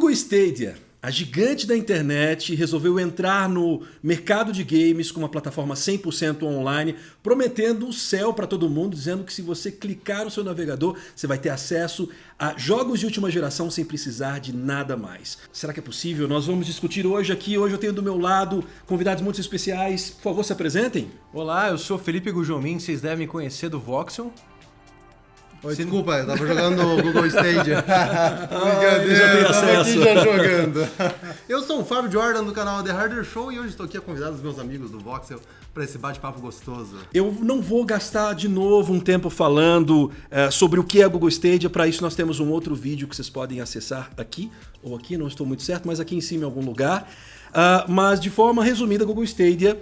Google Stadia, a gigante da internet, resolveu entrar no mercado de games com uma plataforma 100% online, prometendo o céu para todo mundo, dizendo que se você clicar no seu navegador, você vai ter acesso a jogos de última geração sem precisar de nada mais. Será que é possível? Nós vamos discutir hoje aqui. Hoje eu tenho do meu lado convidados muito especiais. Por favor, se apresentem. Olá, eu sou Felipe Gujomin, vocês devem me conhecer do Voxel. Oi, desculpa, eu tava jogando o Google Stadia. Ele já tem eu tava acesso. aqui já jogando. Eu sou o Fábio Jordan do canal The Hardware Show e hoje estou aqui a convidar os meus amigos do Voxel para esse bate-papo gostoso. Eu não vou gastar de novo um tempo falando sobre o que é a Google Stadia. Para isso nós temos um outro vídeo que vocês podem acessar aqui ou aqui, não estou muito certo, mas aqui em cima em algum lugar. Mas de forma resumida, a Google Stadia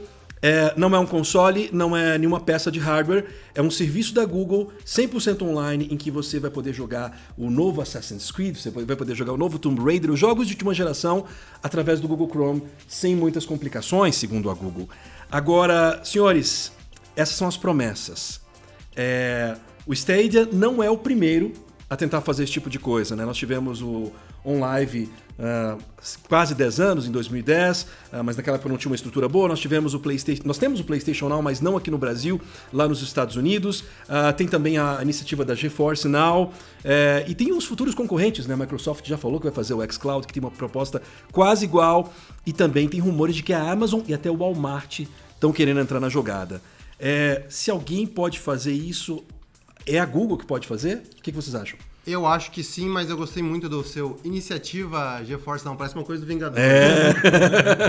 não é um console, não é nenhuma peça de hardware, é um serviço da Google 100% online em que você vai poder jogar o novo Assassin's Creed, você vai poder jogar o novo Tomb Raider, os jogos de última geração através do Google Chrome, sem muitas complicações, segundo a Google. Agora, senhores, essas são as promessas. O Stadia não é o primeiro a tentar fazer esse tipo de coisa, né? Nós tivemos o OnLive quase 10 anos, em 2010, mas naquela época não tinha uma estrutura boa. Nós tivemos o PlayStation, nós temos o PlayStation Now, mas não aqui no Brasil, lá nos Estados Unidos. Tem também a iniciativa da GeForce Now, e tem uns futuros concorrentes, né? A Microsoft já falou que vai fazer o xCloud, que tem uma proposta quase igual, e também tem rumores de que a Amazon e até o Walmart estão querendo entrar na jogada. Se alguém pode fazer isso, é a Google que pode fazer? O que vocês acham? Eu acho que sim, mas eu gostei muito do seu iniciativa GeForce Now, parece uma coisa do Vingador.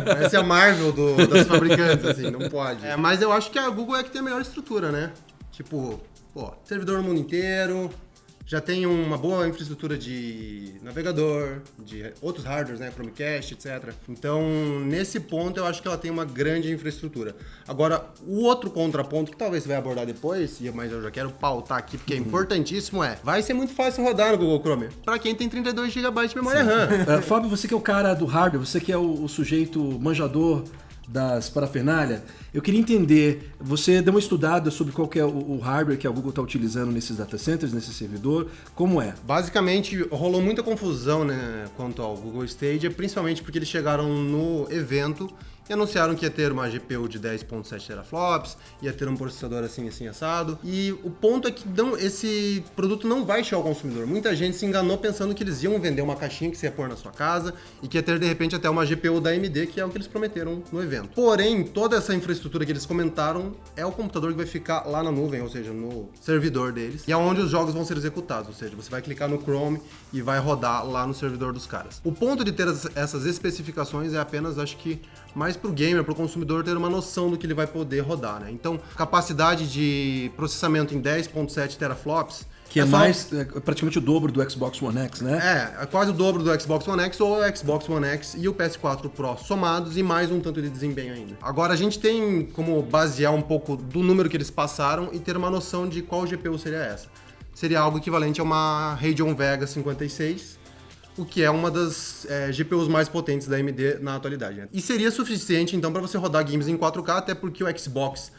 Parece a Marvel das fabricantes, assim, não pode. Mas eu acho que a Google é que tem a melhor estrutura, né? Tipo, servidor no mundo inteiro, já tem uma boa infraestrutura de navegador, de outros hardwares, né, Chromecast, etc. Então, nesse ponto, eu acho que ela tem uma grande infraestrutura. Agora, o outro contraponto, que talvez você vai abordar depois, mas eu já quero pautar aqui, porque é importantíssimo, vai ser muito fácil rodar no Google Chrome, para quem tem 32 GB de memória RAM. Fábio, você que é o cara do hardware, você que é o sujeito manjador das parafernália, eu queria entender, você deu uma estudada sobre qual que é o hardware que a Google está utilizando nesses data centers, nesse servidor, como é? Basicamente, rolou muita confusão, né, quanto ao Google Stadia, principalmente porque eles chegaram no evento e anunciaram que ia ter uma GPU de 10.7 teraflops, ia ter um processador assim assado. E o ponto é que esse produto não vai chegar ao consumidor. Muita gente se enganou pensando que eles iam vender uma caixinha que você ia pôr na sua casa e que ia ter, de repente, até uma GPU da AMD, que é o que eles prometeram no evento. Porém, toda essa infraestrutura que eles comentaram é o computador que vai ficar lá na nuvem, ou seja, no servidor deles, e é onde os jogos vão ser executados, ou seja, você vai clicar no Chrome e vai rodar lá no servidor dos caras. O ponto de ter essas especificações é apenas, acho que, mais pro gamer, pro consumidor ter uma noção do que ele vai poder rodar, né? Então, capacidade de processamento em 10.7 teraflops, que é praticamente o dobro do Xbox One X, né? É quase o dobro do Xbox One X ou o Xbox One X e o PS4 Pro somados e mais um tanto de desempenho ainda. Agora, a gente tem como basear um pouco do número que eles passaram e ter uma noção de qual GPU seria essa. Seria algo equivalente a uma Radeon Vega 56, o que é uma das GPUs mais potentes da AMD na atualidade, né? E seria suficiente, então, para você rodar games em 4K, até porque o Xbox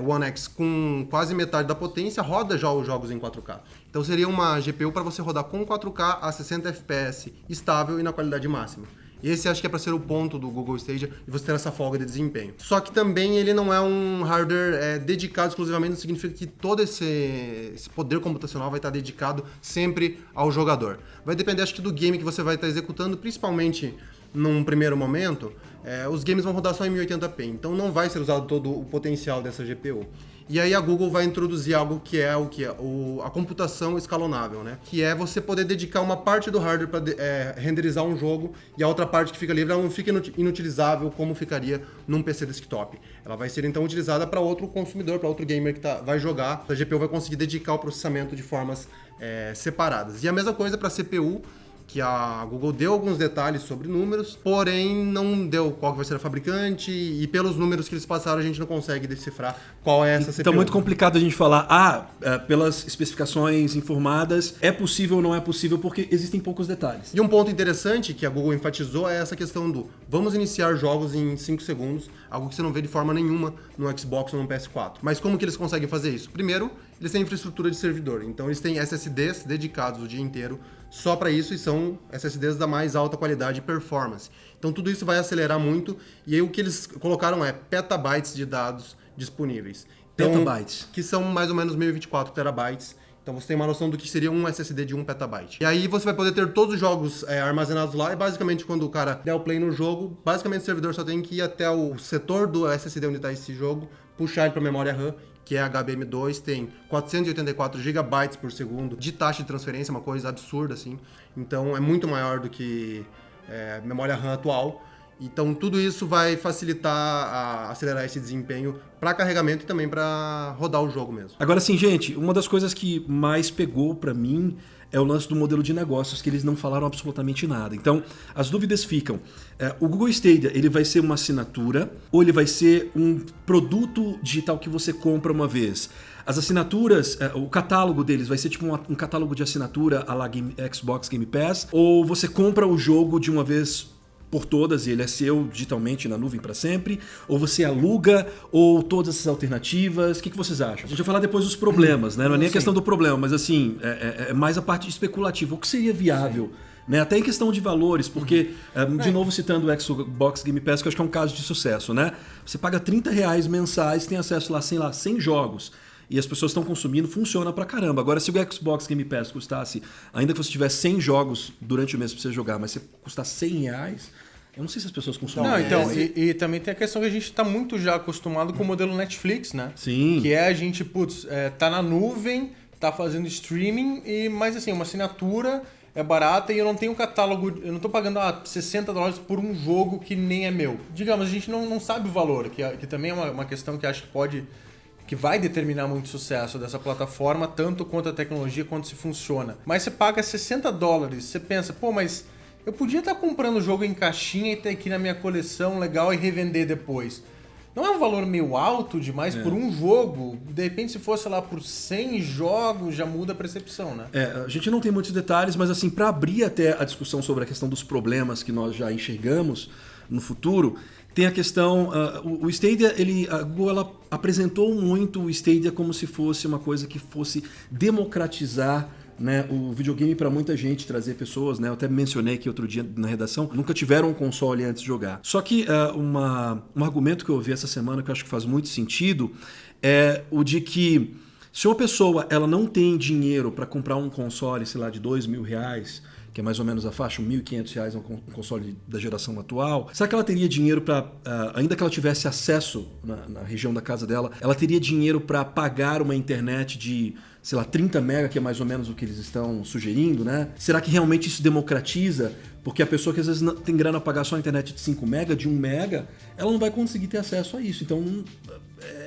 One X, com quase metade da potência, roda já os jogos em 4K. Então seria uma GPU para você rodar com 4K a 60 FPS estável e na qualidade máxima. Esse acho que é para ser o ponto do Google Stadia e você ter essa folga de desempenho. Só que também ele não é um hardware dedicado exclusivamente, não significa que todo esse poder computacional vai estar dedicado sempre ao jogador. Vai depender, acho que, do game que você vai estar executando, principalmente num primeiro momento. Os games vão rodar só em 1080p, então não vai ser usado todo o potencial dessa GPU. E aí a Google vai introduzir algo que é a computação escalonável, né? Que é você poder dedicar uma parte do hardware para renderizar um jogo e a outra parte que fica livre, ela não fica inutilizável como ficaria num PC desktop. Ela vai ser então utilizada para outro consumidor, para outro gamer que vai jogar. A GPU vai conseguir dedicar o processamento de formas separadas. E a mesma coisa para a CPU, que a Google deu alguns detalhes sobre números, porém não deu qual que vai ser a fabricante, e pelos números que eles passaram a gente não consegue decifrar qual é essa CPU. Então é muito complicado a gente falar, pelas especificações informadas, é possível ou não é possível, porque existem poucos detalhes. E um ponto interessante que a Google enfatizou é essa questão do vamos iniciar jogos em 5 segundos, algo que você não vê de forma nenhuma no Xbox ou no PS4. Mas como que eles conseguem fazer isso? Primeiro, eles têm infraestrutura de servidor, então eles têm SSDs dedicados o dia inteiro só para isso, e são SSDs da mais alta qualidade e performance. Então tudo isso vai acelerar muito, e aí o que eles colocaram é petabytes de dados disponíveis. Então, Petabytes. Que são mais ou menos 1024 terabytes. Então você tem uma noção do que seria um SSD de 1 petabyte. E aí você vai poder ter todos os jogos armazenados lá, e basicamente quando o cara der o play no jogo, basicamente o servidor só tem que ir até o setor do SSD onde está esse jogo, puxar ele para a memória RAM, que é HBM2, tem 484 GB por segundo de taxa de transferência, uma coisa absurda, assim. Então é muito maior do que memória RAM atual. Então tudo isso vai facilitar acelerar esse desempenho para carregamento e também para rodar o jogo mesmo. Agora sim, gente, uma das coisas que mais pegou para mim é o lance do modelo de negócios, que eles não falaram absolutamente nada. Então, as dúvidas ficam. O Google Stadia, ele vai ser uma assinatura ou ele vai ser um produto digital que você compra uma vez? As assinaturas, o catálogo deles vai ser tipo um catálogo de assinatura à la Xbox Game Pass, ou você compra o jogo de uma vez por todas e ele é seu digitalmente na nuvem para sempre, ou você aluga, ou todas essas alternativas? O que vocês acham? A gente vai falar depois dos problemas, né? Não é nem a questão do problema, mas assim, é mais a parte especulativa. O que seria viável? Né? Até em questão de valores, porque, de novo citando o Xbox Game Pass, que eu acho que é um caso de sucesso, né? Você paga R$30 mensais, tem acesso lá, sei lá, 100 jogos. E as pessoas estão consumindo, funciona pra caramba. Agora, se o Xbox Game Pass custasse, ainda que você tivesse 100 jogos durante o mês pra você jogar, mas se custar R$100, eu não sei se as pessoas consumem. Não, então, e também tem a questão que a gente tá muito já acostumado com o modelo Netflix, né? Sim. Que é a gente, tá na nuvem, tá fazendo streaming, mas assim, uma assinatura é barata e eu não tenho um catálogo, eu não tô pagando $60 por um jogo que nem é meu. Digamos, a gente não sabe o valor, que também é uma questão que acho que vai determinar muito o sucesso dessa plataforma, tanto quanto a tecnologia, quanto se funciona. Mas você paga $60, você pensa, mas eu podia estar comprando o jogo em caixinha e ter aqui na minha coleção legal e revender depois. Não é um valor meio alto demais por um jogo? De repente, se fosse lá por 100 jogos, já muda a percepção, né? A gente não tem muitos detalhes, mas assim, para abrir até a discussão sobre a questão dos problemas que nós já enxergamos no futuro, tem a questão, o Stadia, a Google ela apresentou muito o Stadia como se fosse uma coisa que fosse democratizar, né, o videogame para muita gente, trazer pessoas, né? Eu até mencionei aqui outro dia na redação, nunca tiveram um console antes de jogar. Só que um argumento que eu ouvi essa semana que eu acho que faz muito sentido é o de que se uma pessoa ela não tem dinheiro para comprar um console, sei lá, de R$2.000, que é mais ou menos a faixa, R$1.500 um console da geração atual, será que ela teria dinheiro para, ainda que ela tivesse acesso na região da casa dela, ela teria dinheiro para pagar uma internet de, sei lá, 30 mega, que é mais ou menos o que eles estão sugerindo, né? Será que realmente isso democratiza? Porque a pessoa que às vezes não tem grana a pagar só a internet de 5 mega, de 1 mega, ela não vai conseguir ter acesso a isso. Então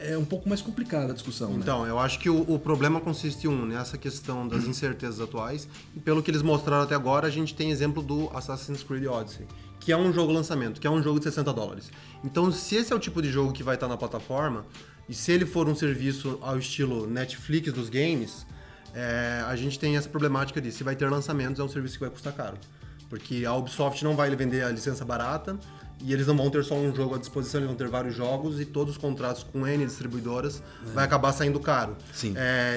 é um pouco mais complicada a discussão. Então, né? Eu acho que o problema consiste, nessa questão das incertezas atuais. E pelo que eles mostraram até agora, a gente tem exemplo do Assassin's Creed Odyssey, que é um jogo lançamento, que é um jogo de $60. Então, se esse é o tipo de jogo que vai estar na plataforma, e se ele for um serviço ao estilo Netflix dos games, a gente tem essa problemática de se vai ter lançamentos, é um serviço que vai custar caro. Porque a Ubisoft não vai vender a licença barata e eles não vão ter só um jogo à disposição, eles vão ter vários jogos e todos os contratos com N distribuidoras vai acabar saindo caro. Sim.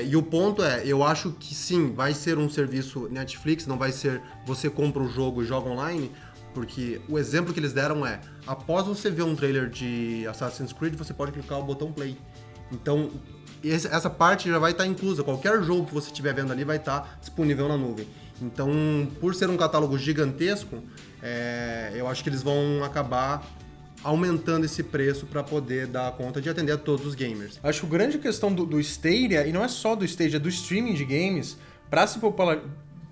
E o ponto eu acho que sim, vai ser um serviço Netflix, não vai ser você compra o jogo e joga online, porque o exemplo que eles deram após você ver um trailer de Assassin's Creed, você pode clicar o botão play. Então, essa parte já vai estar inclusa. Qualquer jogo que você estiver vendo ali vai estar disponível na nuvem. Então, por ser um catálogo gigantesco, eu acho que eles vão acabar aumentando esse preço para poder dar conta de atender a todos os gamers. Acho que a grande questão do Stadia, e não é só do Stadia, é do streaming de games, para se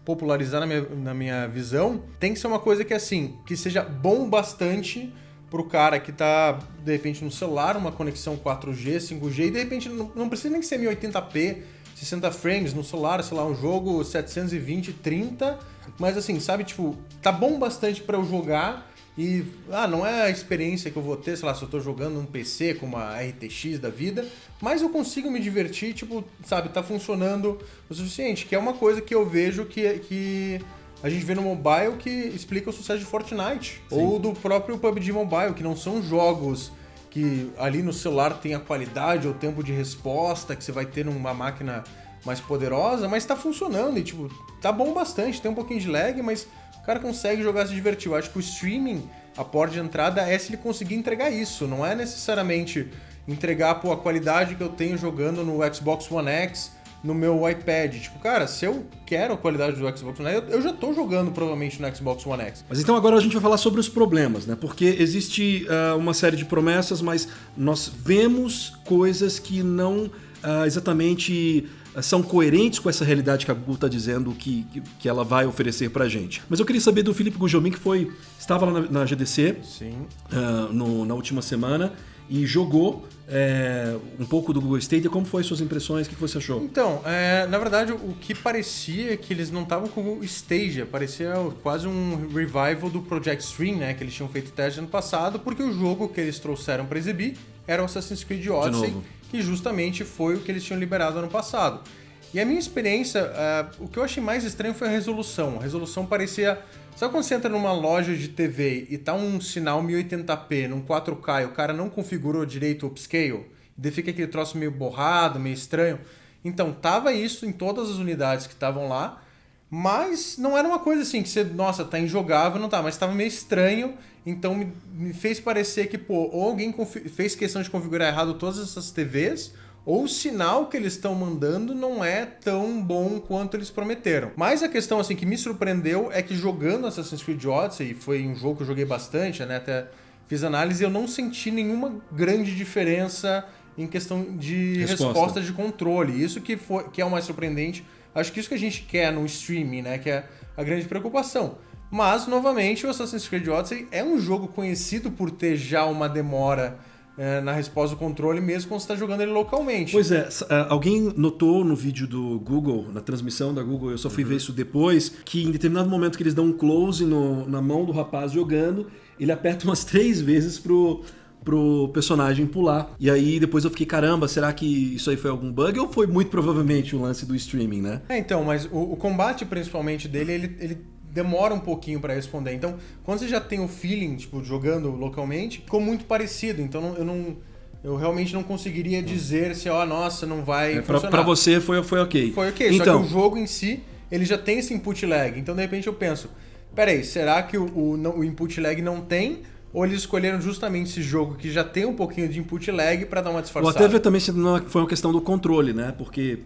popularizar na minha visão, tem que ser uma coisa que assim, que seja bom bastante pro cara que tá, de repente, no celular, uma conexão 4G, 5G, e de repente não precisa nem ser 1080p, 60 frames no celular, sei lá, um jogo 720, 30, mas assim, sabe, tipo, tá bom bastante pra eu jogar e, não é a experiência que eu vou ter, sei lá, se eu tô jogando num PC com uma RTX da vida, mas eu consigo me divertir, tipo, sabe, tá funcionando o suficiente, que é uma coisa que eu vejo que a gente vê no mobile que explica o sucesso de Fortnite. Sim. Ou do próprio PUBG Mobile, que não são jogos que ali no celular tem a qualidade ou o tempo de resposta que você vai ter numa máquina mais poderosa, mas tá funcionando e, tipo, tá bom bastante. Tem um pouquinho de lag, mas o cara consegue jogar, se divertir. Eu acho que o streaming, a porta de entrada é se ele conseguir entregar isso. Não é necessariamente entregar, pô, a qualidade que eu tenho jogando no Xbox One X, no meu iPad. Tipo, cara, se eu quero a qualidade do Xbox One X, eu já tô jogando provavelmente no Xbox One X. Mas então agora a gente vai falar sobre os problemas, né? Porque existe uma série de promessas, mas nós vemos coisas que não exatamente são coerentes com essa realidade que a Google está dizendo que ela vai oferecer pra gente. Mas eu queria saber do Felipe Gugelmin, que estava lá na GDC. Sim. Na última semana e jogou um pouco do Google Stadia. Como foram suas impressões? O que você achou? Então, na verdade, o que parecia é que eles não estavam com o Google Stadia. Parecia quase um revival do Project Stream, né? Que eles tinham feito teste ano passado, porque o jogo que eles trouxeram para exibir era o Assassin's Creed Odyssey, que justamente foi o que eles tinham liberado ano passado. E a minha experiência, o que eu achei mais estranho foi a resolução. A resolução parecia... Sabe quando você entra numa loja de TV e tá um sinal 1080p, num 4K, e o cara não configurou direito o upscale? E daí fica aquele troço meio borrado, meio estranho. Então, tava isso em todas as unidades que estavam lá, mas não era uma coisa assim que você, nossa, tá injogável, não tá, mas tava meio estranho, então me fez parecer que, pô, ou alguém fez questão de configurar errado todas essas TVs, ou o sinal que eles estão mandando não é tão bom quanto eles prometeram. Mas a questão assim que me surpreendeu é que jogando Assassin's Creed Odyssey, foi um jogo que eu joguei bastante, né, até fiz análise, eu não senti nenhuma grande diferença em questão de resposta de controle. Isso que é o mais surpreendente. Acho que isso que a gente quer no streaming, né, que é a grande preocupação. Mas, novamente, o Assassin's Creed Odyssey é um jogo conhecido por ter já uma demora na resposta do controle, mesmo quando você está jogando ele localmente. Pois é, alguém notou no vídeo do Google, na transmissão da Google, eu só fui ver isso depois, que em determinado momento que eles dão um close na mão do rapaz jogando, ele aperta umas 3 vezes pro personagem pular. E aí depois eu fiquei, caramba, será que isso aí foi algum bug ou foi muito provavelmente o lance do streaming, né? Então, mas o combate principalmente dele, ele demora um pouquinho pra responder. Então, quando você já tem o feeling, tipo, jogando localmente, ficou muito parecido. Então, eu realmente não conseguiria dizer se, nossa, não vai funcionar. Pra você foi ok. Foi ok, então, só que o jogo em si, ele já tem esse input lag. Então, de repente, eu penso, peraí, será que o input lag não tem? Ou eles escolheram justamente esse jogo que já tem um pouquinho de input lag pra dar uma disfarçada? Ou até ver também se não foi uma questão do controle, né? Porque,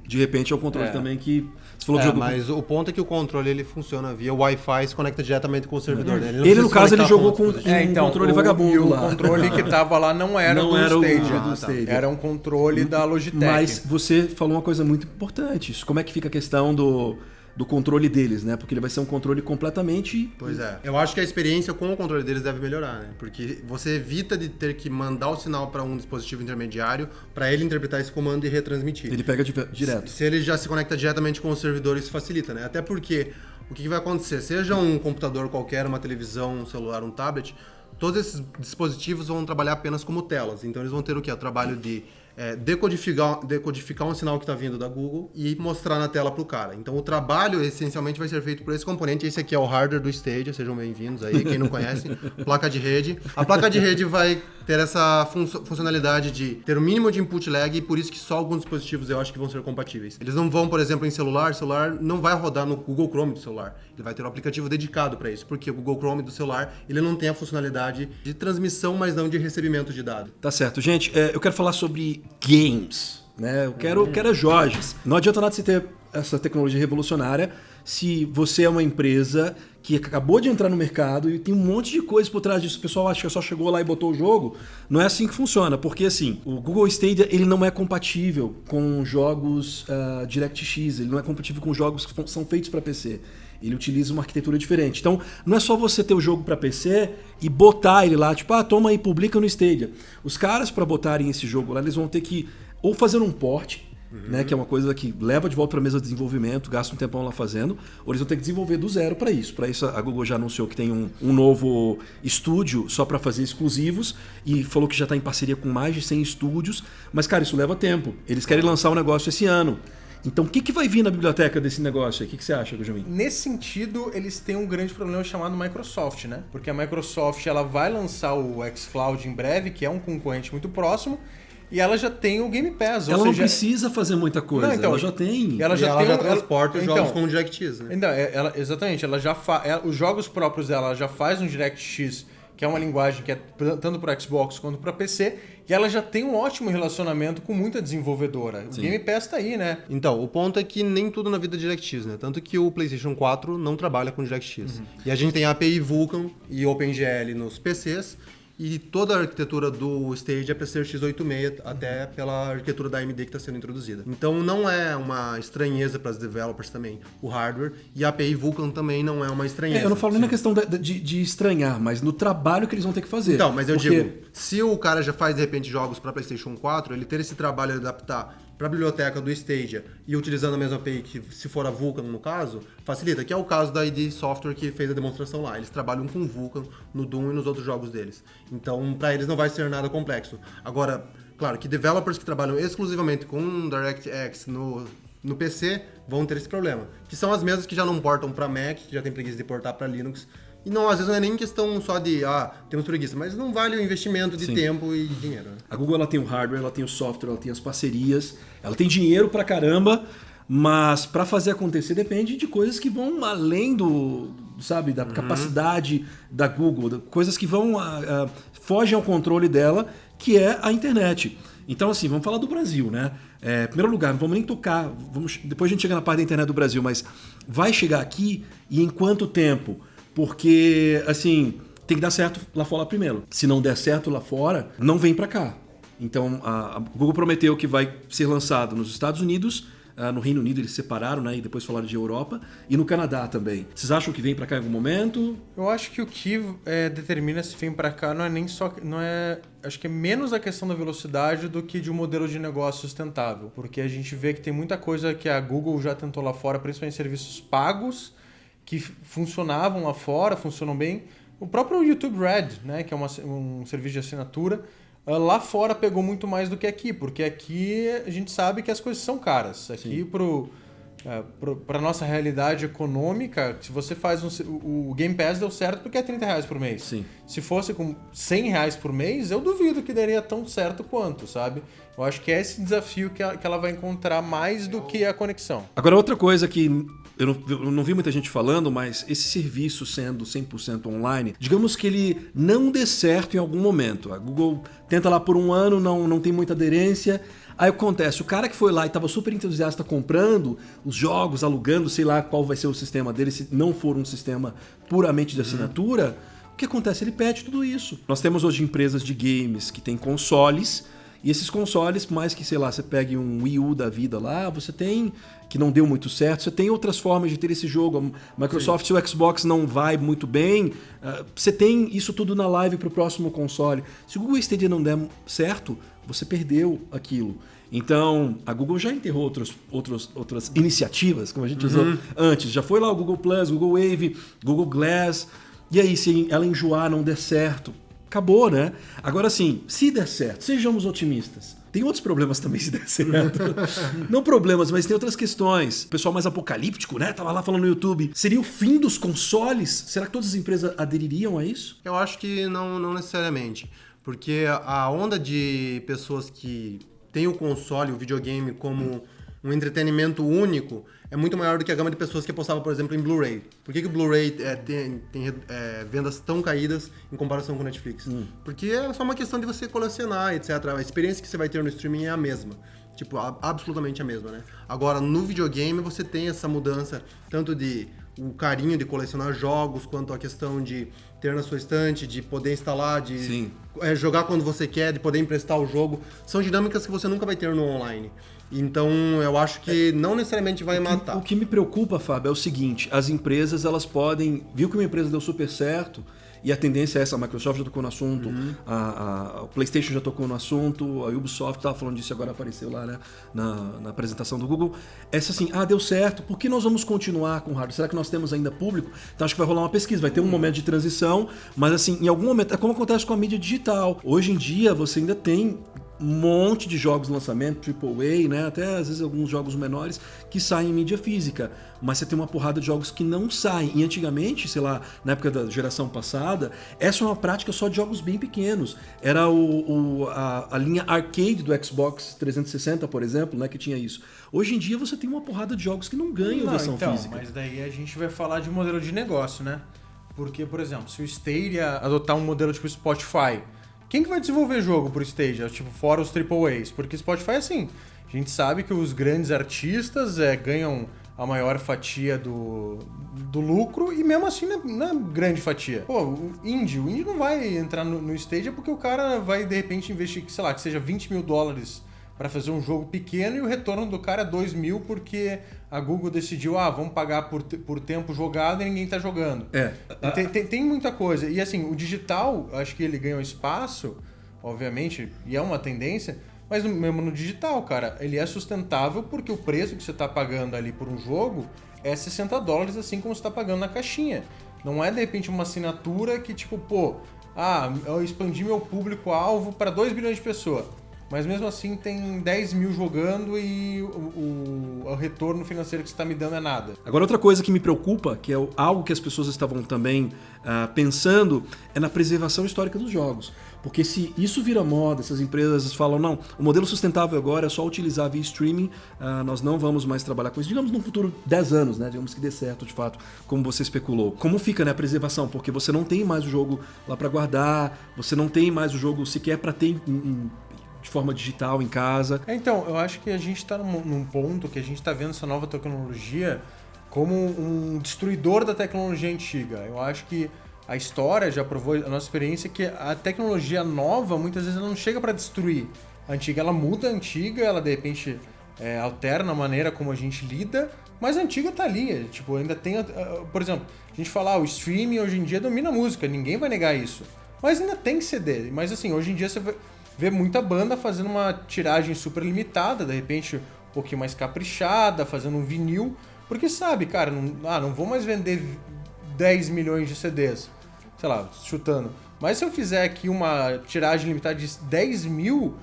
de repente, é o controle também que... Você falou que mas o ponto é que o controle ele funciona via Wi-Fi e se conecta diretamente com o servidor. Né? Ele no caso, ele jogou com um controle vagabundo e o lá. controle que tava lá não era do Stadia. Do Stadia. Era um controle da Logitech. Mas você falou uma coisa muito importante. Como é que fica a questão do controle deles, né? Porque ele vai ser um controle completamente... Pois é. Eu acho que a experiência com o controle deles deve melhorar, né? Porque você evita de ter que mandar o sinal para um dispositivo intermediário para ele interpretar esse comando e retransmitir. Ele pega direto. Se ele já se conecta diretamente com o servidor, isso facilita, né? Até porque o que vai acontecer? Seja um computador qualquer, uma televisão, um celular, um tablet, todos esses dispositivos vão trabalhar apenas como telas. Então eles vão ter o quê? O trabalho de decodificar um sinal que está vindo da Google e mostrar na tela para o cara. Então o trabalho essencialmente vai ser feito por esse componente. Esse aqui é o hardware do Stadia, sejam bem-vindos aí, quem não conhece, placa de rede. A placa de rede vai ter essa funcionalidade de ter o mínimo de input lag e por isso que só alguns dispositivos eu acho que vão ser compatíveis. Eles não vão, por exemplo, em celular não vai rodar no Google Chrome do celular. Ele vai ter um aplicativo dedicado para isso, porque o Google Chrome do celular ele não tem a funcionalidade de transmissão, mas não de recebimento de dados. Tá certo. Gente, eu quero falar sobre games, né? Eu quero Jorges. Não adianta nada você ter essa tecnologia revolucionária se você é uma empresa que acabou de entrar no mercado e tem um monte de coisa por trás disso. O pessoal acha que só chegou lá e botou o jogo. Não é assim que funciona, porque assim, o Google Stadia ele não é compatível com jogos DirectX, ele não é compatível com jogos que são feitos para PC. Ele utiliza uma arquitetura diferente. Então, não é só você ter o jogo para PC e botar ele lá, tipo, toma aí, publica no Stadia. Os caras, para botarem esse jogo lá, eles vão ter que ou fazer um port, né, que é uma coisa que leva de volta para a mesa de desenvolvimento, gasta um tempão lá fazendo, ou eles vão ter que desenvolver do zero para isso. Para isso, a Google já anunciou que tem um novo estúdio só para fazer exclusivos e falou que já está em parceria com mais de 100 estúdios, mas, cara, isso leva tempo. Eles querem lançar o negócio esse ano. Então, o que vai vir na biblioteca desse negócio aí? O que você acha, Gugelmin? Nesse sentido, eles têm um grande problema chamado Microsoft, né? Porque a Microsoft ela vai lançar o xCloud em breve, que é um concorrente muito próximo, e ela já tem o Game Pass. Ela não precisa fazer muita coisa, Não, então, ela já tem. Ela já transporta os jogos com o DirectX, né? Então, exatamente, ela já os jogos próprios dela, ela já faz um DirectX, que é uma linguagem que é tanto para Xbox quanto para PC, e ela já tem um ótimo relacionamento com muita desenvolvedora. O Game Pass tá aí, né? Então, o ponto é que nem tudo na vida é DirectX, né? Tanto que o PlayStation 4 não trabalha com DirectX. E a gente tem a API Vulkan e OpenGL nos PCs, e toda a arquitetura do Stadia é para ser x86, até pela arquitetura da AMD que está sendo introduzida. Então não é uma estranheza para os developers também, o hardware, e a API Vulkan também não é uma estranheza. Eu não falo nem na questão de estranhar, mas no trabalho que eles vão ter que fazer. Então, mas eu digo, se o cara já faz de repente jogos para PlayStation 4, ele ter esse trabalho de adaptar para a biblioteca do Stadia e utilizando a mesma API que se for a Vulkan no caso, facilita, que é o caso da ID Software que fez a demonstração lá. Eles trabalham com Vulkan no Doom e nos outros jogos deles. Então, para eles não vai ser nada complexo. Agora, claro que developers que trabalham exclusivamente com DirectX no PC vão ter esse problema, que são as mesmas que já não portam para Mac, que já tem preguiça de portar para Linux. E não, às vezes não é nem questão só de, temos preguiça, mas não vale o investimento de tempo e de dinheiro. Né? A Google ela tem o hardware, ela tem o software, ela tem as parcerias, ela tem dinheiro pra caramba, mas para fazer acontecer depende de coisas que vão além da capacidade da Google, coisas que vão fogem ao controle dela, que é a internet. Então, assim, vamos falar do Brasil, né? Em primeiro lugar, não vamos nem tocar, depois a gente chega na parte da internet do Brasil, mas vai chegar aqui e em quanto tempo? Porque, assim, tem que dar certo lá fora primeiro. Se não der certo lá fora, não vem pra cá. Então, a Google prometeu que vai ser lançado nos Estados Unidos, no Reino Unido eles separaram, né, e depois falaram de Europa, e no Canadá também. Vocês acham que vem pra cá em algum momento? Eu acho que o que determina se vem pra cá não é nem só... acho que é menos a questão da velocidade do que de um modelo de negócio sustentável. Porque a gente vê que tem muita coisa que a Google já tentou lá fora, principalmente serviços pagos, que funcionavam lá fora, funcionam bem. O próprio YouTube Red, né, que é um serviço de assinatura, lá fora pegou muito mais do que aqui, porque aqui a gente sabe que as coisas são caras. Aqui, para nossa realidade econômica, se você faz o Game Pass deu certo porque é R$30 por mês. Sim. Se fosse com R$100 por mês, eu duvido que daria tão certo quanto, sabe? Eu acho que é esse desafio que ela vai encontrar mais do que a conexão. Agora, outra coisa que eu não vi muita gente falando, mas esse serviço sendo 100% online, digamos que ele não dê certo em algum momento. A Google tenta lá por um ano, não tem muita aderência. Aí acontece, o cara que foi lá e estava super entusiasta comprando os jogos, alugando, sei lá qual vai ser o sistema dele, se não for um sistema puramente de assinatura, o que acontece? Ele perde tudo isso. Nós temos hoje empresas de games que têm consoles, e esses consoles, por mais que, sei lá, você pegue um Wii U da vida lá, você tem, que não deu muito certo, você tem outras formas de ter esse jogo. A Microsoft, se o Xbox não vai muito bem, você tem isso tudo na live para o próximo console. Se o Google Stadia não der certo, você perdeu aquilo. Então, a Google já enterrou outras iniciativas, como a gente usou antes. Já foi lá o Google Plus, Google Wave, Google Glass. E aí, se ela enjoar, não der certo, acabou, né? Agora sim, se der certo, sejamos otimistas. Tem outros problemas também se der certo. Não problemas, mas tem outras questões. O pessoal mais apocalíptico, né? Tava lá falando no YouTube. Seria o fim dos consoles? Será que todas as empresas adeririam a isso? Eu acho que não necessariamente. Porque a onda de pessoas que têm o console, o videogame como um entretenimento único é muito maior do que a gama de pessoas que apostavam, por exemplo, em Blu-ray. Por que o Blu-ray tem vendas tão caídas em comparação com o Netflix? Porque é só uma questão de você colecionar, etc. A experiência que você vai ter no streaming é a mesma. Tipo, absolutamente a mesma, né? Agora, no videogame, você tem essa mudança tanto de o carinho de colecionar jogos, quanto a questão de ter na sua estante, de poder instalar, de jogar quando você quer, de poder emprestar o jogo. São dinâmicas que você nunca vai ter no online. Então, eu acho que não necessariamente vai matar. O que me preocupa, Fábio, é o seguinte, as empresas, elas podem... Viu que uma empresa deu super certo, e a tendência é essa, a Microsoft já tocou no assunto, a PlayStation já tocou no assunto, a Ubisoft estava falando disso, agora apareceu lá, né, na apresentação do Google. Essa assim, deu certo, por que nós vamos continuar com o hardware? Será que nós temos ainda público? Então acho que vai rolar uma pesquisa, vai ter um momento de transição, mas assim, em algum momento, é como acontece com a mídia digital. Hoje em dia, você ainda tem monte de jogos de lançamento, AAA, né? Até às vezes alguns jogos menores que saem em mídia física, mas você tem uma porrada de jogos que não saem. E antigamente, sei lá, na época da geração passada, essa é uma prática só de jogos bem pequenos. Era a linha arcade do Xbox 360, por exemplo, né, que tinha isso. Hoje em dia você tem uma porrada de jogos que não ganham versão física. Mas daí a gente vai falar de modelo de negócio, né? Porque, por exemplo, se o Stadia adotar um modelo tipo Spotify, quem que vai desenvolver jogo pro Stadia? Tipo, fora os AAAs? Porque Spotify é assim, a gente sabe que os grandes artistas ganham a maior fatia do lucro e mesmo assim não é grande fatia. Pô, o indie não vai entrar no Stadia porque o cara vai de repente investir, sei lá, que seja $20 mil para fazer um jogo pequeno e o retorno do cara é 2 mil porque a Google decidiu, vamos pagar por tempo jogado e ninguém tá jogando. Tem muita coisa. E assim, o digital, acho que ele ganha um espaço, obviamente, e é uma tendência, mas mesmo no digital, cara, ele é sustentável porque o preço que você tá pagando ali por um jogo é $60, assim como você tá pagando na caixinha. Não é, de repente, uma assinatura que tipo, eu expandi meu público-alvo para 2 bilhões de pessoas. Mas mesmo assim tem 10 mil jogando e o retorno financeiro que você está me dando é nada. Agora outra coisa que me preocupa, que é algo que as pessoas estavam também pensando, é na preservação histórica dos jogos. Porque se isso vira moda, essas empresas falam, não, o modelo sustentável agora é só utilizar via streaming, nós não vamos mais trabalhar com isso. Digamos no futuro 10 anos, né? Digamos que dê certo de fato, como você especulou. Como fica, né, a preservação? Porque você não tem mais o jogo lá para guardar, você não tem mais o jogo sequer para ter de forma digital em casa. Então, eu acho que a gente está num ponto que a gente está vendo essa nova tecnologia como um destruidor da tecnologia antiga. Eu acho que a história já provou, a nossa experiência, que a tecnologia nova muitas vezes ela não chega para destruir a antiga. Ela muda a antiga, ela de repente alterna a maneira como a gente lida, mas a antiga tá ali. Tipo, ainda tem... Por exemplo, a gente fala, o streaming hoje em dia domina a música, ninguém vai negar isso. Mas ainda tem CD. Mas assim, hoje em dia você vê muita banda fazendo uma tiragem super limitada, de repente um pouquinho mais caprichada, fazendo um vinil, porque sabe, cara, não vou mais vender 10 milhões de CDs, sei lá, chutando. Mas se eu fizer aqui uma tiragem limitada de 10 mil,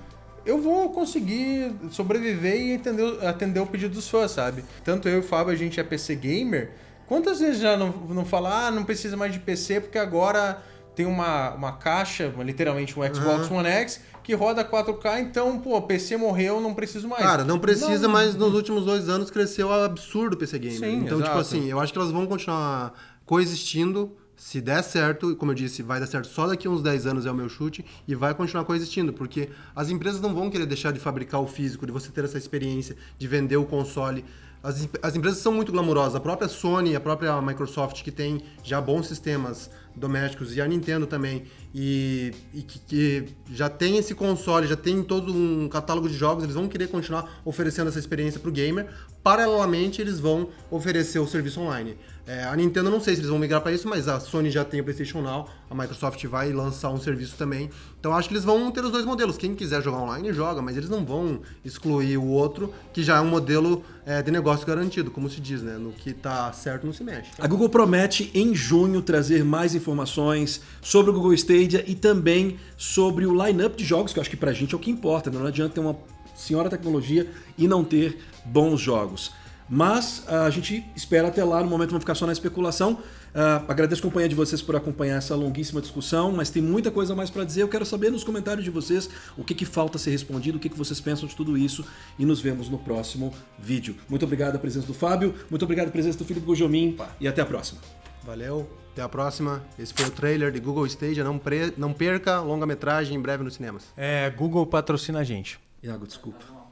eu vou conseguir sobreviver e atender o pedido dos fãs, sabe? Tanto eu e o Fábio, a gente é PC gamer, quantas vezes já não fala, não precisa mais de PC porque agora tem uma caixa, literalmente um Xbox One X, que roda 4K, então, PC morreu, não preciso mais. Cara, não precisa, mas nos últimos 2 anos cresceu absurdo o PC Gamer. Sim, então, exato. tipo assim, eu acho que elas vão continuar coexistindo. Se der certo, e como eu disse, vai dar certo só daqui a uns 10 anos é o meu chute, e vai continuar coexistindo, porque as empresas não vão querer deixar de fabricar o físico, de você ter essa experiência, de vender o console. As empresas são muito glamourosas. A própria Sony, a própria Microsoft, que tem já bons sistemas domésticos, e a Nintendo também, e que já tem esse console, já tem todo um catálogo de jogos, eles vão querer continuar oferecendo essa experiência para o gamer. Paralelamente, eles vão oferecer o serviço online. A Nintendo, não sei se eles vão migrar para isso, mas a Sony já tem o PlayStation Now, a Microsoft vai lançar um serviço também. Então, acho que eles vão ter os 2 modelos. Quem quiser jogar online, joga, mas eles não vão excluir o outro, que já é um modelo de negócio garantido, como se diz, né? No que tá certo, não se mexe. A Google promete, em junho, trazer mais informações sobre o Google Stadia e também sobre o line-up de jogos, que eu acho que pra gente é o que importa, né? Não adianta ter uma senhora tecnologia e não ter bons jogos. Mas a gente espera até lá, no momento vamos ficar só na especulação. Agradeço a companhia de vocês por acompanhar essa longuíssima discussão, mas tem muita coisa mais para dizer. Eu quero saber nos comentários de vocês o que falta ser respondido, o que vocês pensam de tudo isso, e nos vemos no próximo vídeo. Muito obrigado à presença do Fábio, muito obrigado à presença do Filipe Gujomin, e até a próxima. Valeu, até a próxima. Esse foi o trailer de Google Stadia. Não perca, longa-metragem em breve nos cinemas. Google patrocina a gente. Iago, desculpa.